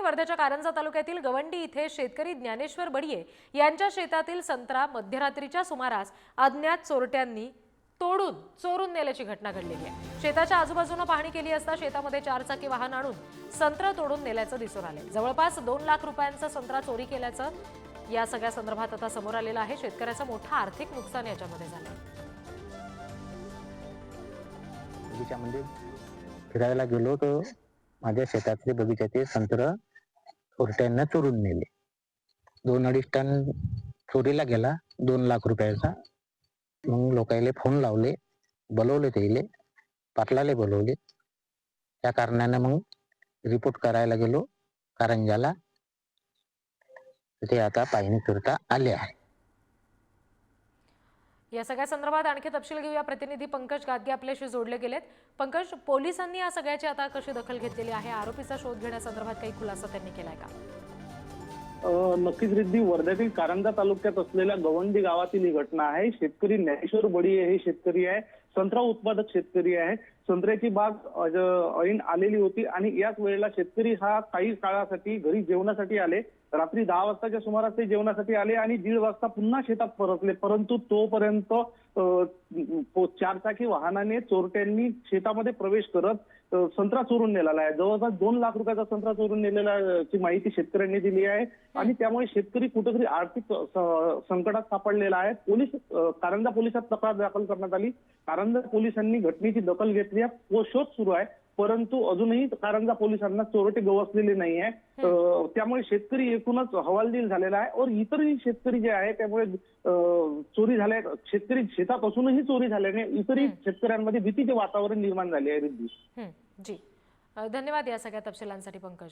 वर्ध्याच्या कारंजा तालुक्यातील गवंडी इथे शेतकरी ज्ञानेश्वर बडिये यांच्या शेतातील संत्रा मध्यरात्रीच्या सुमारास अज्ञात चोरट्यांनी तोडून चोरून नेल्याची घटना घडलेली आहे। शेताच्या आजूबाजूने पाहणी केली असता शेतामध्ये 4 चाकी वाहन आणून संत्रा तोडून नेल्याचं दिसून आले। जवळपास 2 लाख रुपयांचा संत्रा चोरी केल्याचं या सगळ्या संदर्भात आता समोर आलेलं आहे। शेतकऱ्याचं मोठं आर्थिक नुकसान याच्यामध्ये झालं। बगीच्यामध्ये फिरायला गेलो तर माझ्या शेतातले बगीच्याचे संत्र चोरट्यांना चोरून नेले। 2-2.5 टन चोरीला गेला, 2 लाख रुपयाचा। मग लोकांना फोन लावले, बोलवले, त्याले पाटलाले बोलवले। त्या कारणाने मग रिपोर्ट करायला गेलो कारंजाला। ते आता पाहणी करता आले आहे। या सगळ्या संदर्भात आणखी तपशील घेऊया। प्रतिनिधी पंकज गादगे आपल्याशी जोडले गेलेत। पंकज, पोलिसांनी या सगळ्याची आता कशी दखल घेतलेली आहे? आरोपीचा शोध घेण्यासंदर्भात काही खुलासा त्यांनी केलाय का? नक्कीच रिद्धी, वर्ध्यातील कारंजा तालुक्यात असलेल्या गवंडी गावातील ही घटना आहे। शेतकरी ज्ञानेश्वर बडिये हे शेतकरी आहे, संत्रा उत्पादक शेतकरी आहे। संत्र्याची बाग ऐन आलेली होती आणि याच वेळेला शेतकरी हा काही काळासाठी घरी जेवणासाठी आले। रात्री 10 वाजताच्या सुमारास ते जेवणासाठी आले आणि 1:30 वाजता पुन्हा शेतात परतले, परंतु तोपर्यंत 4 चाकी वाहनाने चोरट्यांनी शेतामध्ये प्रवेश करत संत्रा चोरून नेलेला आहे। जवळपास 2 लाख रुपयाचा संत्रा चोरून नेलेल्याची माहिती शेतकऱ्यांनी दिली आहे आणि त्यामुळे शेतकरी कुठेतरी आर्थिक संकटात सापडलेला आहे। कारंजा पोलिसात तक्रार दाखल करण्यात आली। कारंजा पोलिसांनी घटनेची दखल घेतली आहे, शोध सुरू आहे, परंतु अजूनही कारंजा पोलिसांना चोरटे गवसलेले नाही आहे। त्यामुळे शेतकरी एकूणच हवालदिल झालेला आहे और इतरही शेतकरी जे आहे त्यामुळे चोरी झाल्या, शेतकरी शेतात असूनही चोरी झाल्याने इतरही शेतकऱ्यांमध्ये भीतीचे वातावरण निर्माण झाले आहे। रिद्धी जी, धन्यवाद या सगळ्या तपशिलांसाठी पंकज।